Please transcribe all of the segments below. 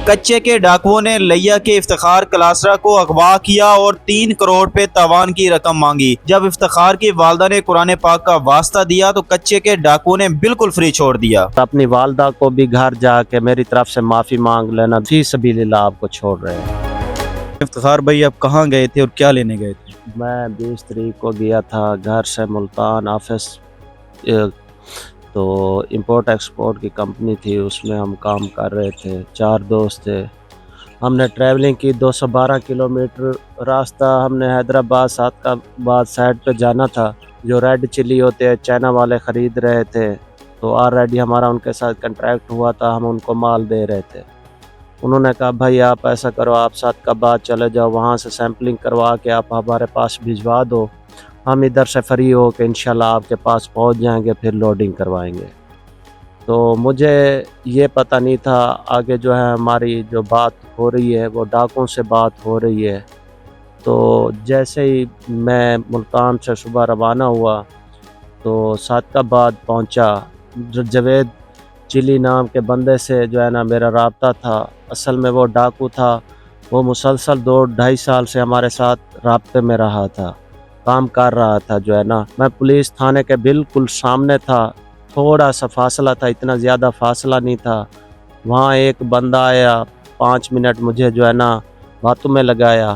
کچے کے ڈاکوؤں نے لیا کے افتخار کلاسرا کو اغوا کیا اور 3 کروڑ پہ تاوان کی رقم مانگی۔ جب افتخار کی والدہ نے قرآن پاک کا واسطہ دیا تو کچے کے ڈاکوؤں نے بالکل فری چھوڑ دیا۔ اپنی والدہ کو بھی گھر جا کے میری طرف سے معافی مانگ لینا، فی سبیل اللہ آپ کو چھوڑ رہے ہیں۔ افتخار بھائی آپ کہاں گئے تھے اور کیا لینے گئے تھے؟ میں 20 تاریخ کو گیا تھا گھر سے ملتان آفس، تو امپورٹ ایکسپورٹ کی کمپنی تھی، اس میں ہم کام کر رہے تھے، 4 دوست تھے۔ ہم نے ٹریولنگ کی 212 کلومیٹر راستہ، ہم نے حیدرآباد صادقآباد سائڈ پہ جانا تھا۔ جو ریڈ چلی ہوتے ہیں چائنا والے خرید رہے تھے، تو آلریڈی ہمارا ان کے ساتھ کنٹریکٹ ہوا تھا، ہم ان کو مال دے رہے تھے۔ انہوں نے کہا بھائی آپ ایسا کرو، آپ صادقآباد چلے جاؤ، وہاں سے سیمپلنگ کروا کے آپ ہمارے پاس بھجوا دو، ہم ادھر سے فری ہو کے انشاءاللہ آپ کے پاس پہنچ جائیں گے، پھر لوڈنگ کروائیں گے۔ تو مجھے یہ پتہ نہیں تھا آگے جو ہے ہماری جو بات ہو رہی ہے وہ ڈاکوں سے بات ہو رہی ہے۔ تو جیسے ہی میں ملتان سے صبح روانہ ہوا تو صادقآباد پہنچا، جوید چلی نام کے بندے سے جو ہے نا میرا رابطہ تھا، اصل میں وہ ڈاکو تھا، وہ مسلسل 2-2.5 سال سے ہمارے ساتھ رابطے میں رہا تھا، کام کر رہا تھا جو ہے نا۔ میں پولیس تھانے کے بالکل سامنے تھا، تھوڑا سا فاصلہ تھا، اتنا زیادہ فاصلہ نہیں تھا۔ وہاں ایک بندہ آیا، 5 منٹ مجھے جو ہے نا باتوں میں لگایا،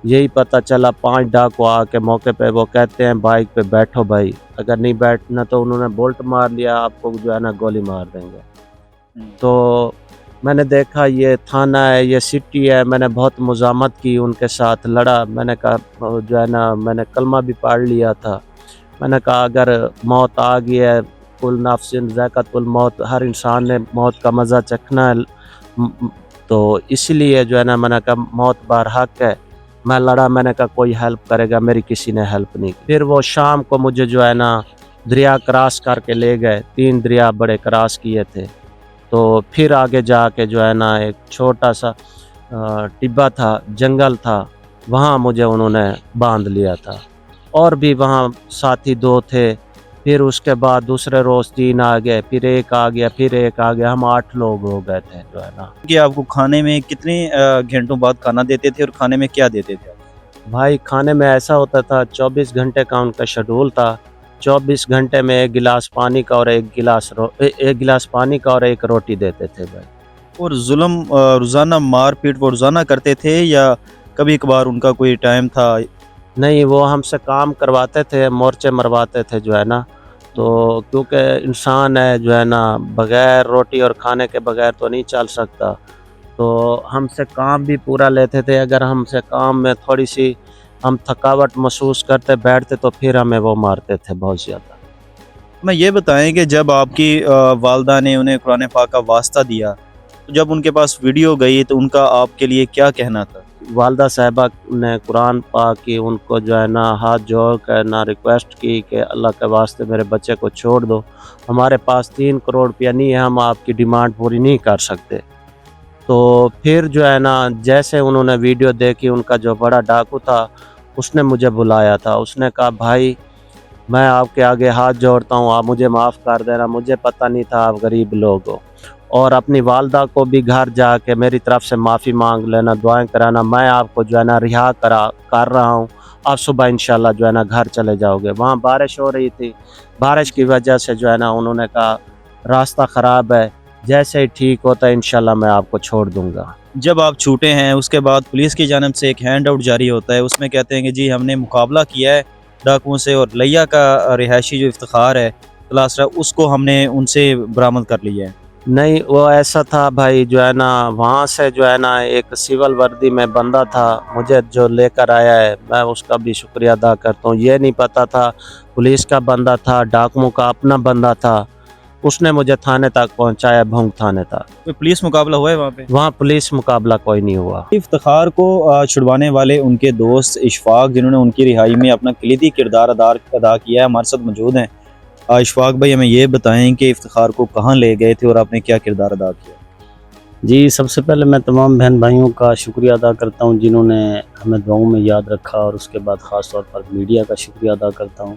یہی پتہ چلا 5 ڈاکو آ کے موقع پہ وہ کہتے ہیں بائک پہ بیٹھو بھائی، اگر نہیں بیٹھنا تو انہوں نے بولٹ مار لیا، آپ کو جو ہے نا گولی مار دیں گے۔ تو میں نے دیکھا یہ تھانہ ہے، یہ سٹی ہے، میں نے بہت مزاحمت کی، ان کے ساتھ لڑا، میں نے کہا جو ہے نا میں نے کلمہ بھی پڑھ لیا تھا، میں نے کہا اگر موت آ گئی ہے، کل نفس ذائقۃ الموت، ہر انسان نے موت کا مزہ چکھنا ہے، تو اس لیے جو ہے نا میں نے کہا موت برحق ہے۔ میں لڑا، میں نے کہا کوئی ہیلپ کرے گا، میری کسی نے ہیلپ نہیں کی۔ پھر وہ شام کو مجھے جو ہے نا دریا کراس کر کے لے گئے، 3 دریا بڑے کراس کیے تھے، تو پھر آگے جا کے جو ہے نا ایک چھوٹا سا ٹبا تھا، جنگل تھا، وہاں مجھے انہوں نے باندھ لیا تھا، اور بھی وہاں ساتھی 2 تھے۔ پھر اس کے بعد دوسرے روز 3 آ گئے، پھر 1 آ گیا، پھر 1 آ گیا، ہم 8 لوگ ہو گئے تھے جو ہے نا۔ کہ آپ کو کھانے میں کتنے گھنٹوں بعد کھانا دیتے تھے اور کھانے میں کیا دیتے تھے؟ بھائی کھانے میں ایسا ہوتا تھا، 24 گھنٹے کا ان کا شیڈول تھا، 24 گھنٹے میں 1 گلاس پانی کا اور 1 گلاس پانی کا اور 1 روٹی دیتے تھے بھائی۔ اور ظلم روزانہ مار پیٹ وہ روزانہ کرتے تھے یا کبھی کبھار ان کا کوئی ٹائم تھا؟ نہیں، وہ ہم سے کام کرواتے تھے، مورچے مرواتے تھے جو ہے نا، تو کیونکہ انسان ہے جو ہے نا بغیر روٹی اور کھانے کے بغیر تو نہیں چل سکتا، تو ہم سے کام بھی پورا لیتے تھے۔ اگر ہم سے کام میں تھوڑی سی ہم تھکاوٹ محسوس کرتے بیٹھتے تو پھر ہمیں وہ مارتے تھے بہت زیادہ۔ میں یہ بتائیں کہ جب آپ کی والدہ نے انہیں قرآن پاک کا واسطہ دیا تو جب ان کے پاس ویڈیو گئی تو ان کا آپ کے لیے کیا کہنا تھا؟ والدہ صاحبہ نے قرآن پاک کی ان کو جو ہے نا ہاتھ جوڑ کر نہ ریکویسٹ کی کہ اللہ کے واسطے میرے بچے کو چھوڑ دو، ہمارے پاس 3 کروڑ روپیہ نہیں ہے، ہم آپ کی ڈیمانڈ پوری نہیں کر سکتے۔ تو پھر جو ہے نا جیسے انہوں نے ویڈیو دیکھی، ان کا جو بڑا ڈاکو تھا اس نے مجھے بلایا تھا، اس نے کہا بھائی میں آپ کے آگے ہاتھ جوڑتا ہوں، آپ مجھے معاف کر دینا، مجھے پتہ نہیں تھا آپ غریب لوگ ہو، اور اپنی والدہ کو بھی گھر جا کے میری طرف سے معافی مانگ لینا، دعائیں کرانا، میں آپ کو جو ہے نا رہا کر رہا ہوں، آپ صبح انشاءاللہ جو ہے نا گھر چلے جاؤ گے۔ وہاں بارش ہو رہی تھی، بارش کی وجہ سے جو ہے نا انہوں نے کہا راستہ خراب ہے، جیسے ہی ٹھیک ہوتا ہے انشاءاللہ میں آپ کو چھوڑ دوں گا۔ جب آپ چھوٹے ہیں اس کے بعد پولیس کی جانب سے ایک ہینڈ آؤٹ جاری ہوتا ہے، اس میں کہتے ہیں کہ جی ہم نے مقابلہ کیا ہے ڈاکوؤں سے اور لیا کا رہائشی جو افتخار ہے کلاسرا، اس کو ہم نے ان سے برآمد کر لیا ہے۔ نہیں، وہ ایسا تھا بھائی جو ہے نا وہاں سے جو ہے نا ایک سول وردی میں بندہ تھا مجھے جو لے کر آیا ہے، میں اس کا بھی شکریہ ادا کرتا ہوں۔ یہ نہیں پتا تھا پولیس کا بندہ تھا، ڈاکوؤں کا اپنا بندہ تھا، اس نے مجھے تھانے تک پہنچایا، بھونگ تھانے تک۔ کوئی پولیس مقابلہ ہوا ہے وہاں پہ؟ وہاں پولیس مقابلہ کوئی نہیں ہوا۔ افتخار کو چھڑوانے والے ان کے دوست اشفاق جنہوں نے ان کی رہائی میں اپنا کلیدی کردار ادا کیا ہے، ہمارے ساتھ موجود ہیں۔ اشفاق بھائی ہمیں یہ بتائیں کہ افتخار کو کہاں لے گئے تھے اور آپ نے کیا کردار ادا کیا؟ جی، سب سے پہلے میں تمام بہن بھائیوں کا شکریہ ادا کرتا ہوں جنہوں نے ہمیں دعاؤں میں یاد رکھا، اور اس کے بعد خاص طور پر میڈیا کا شکریہ ادا کرتا ہوں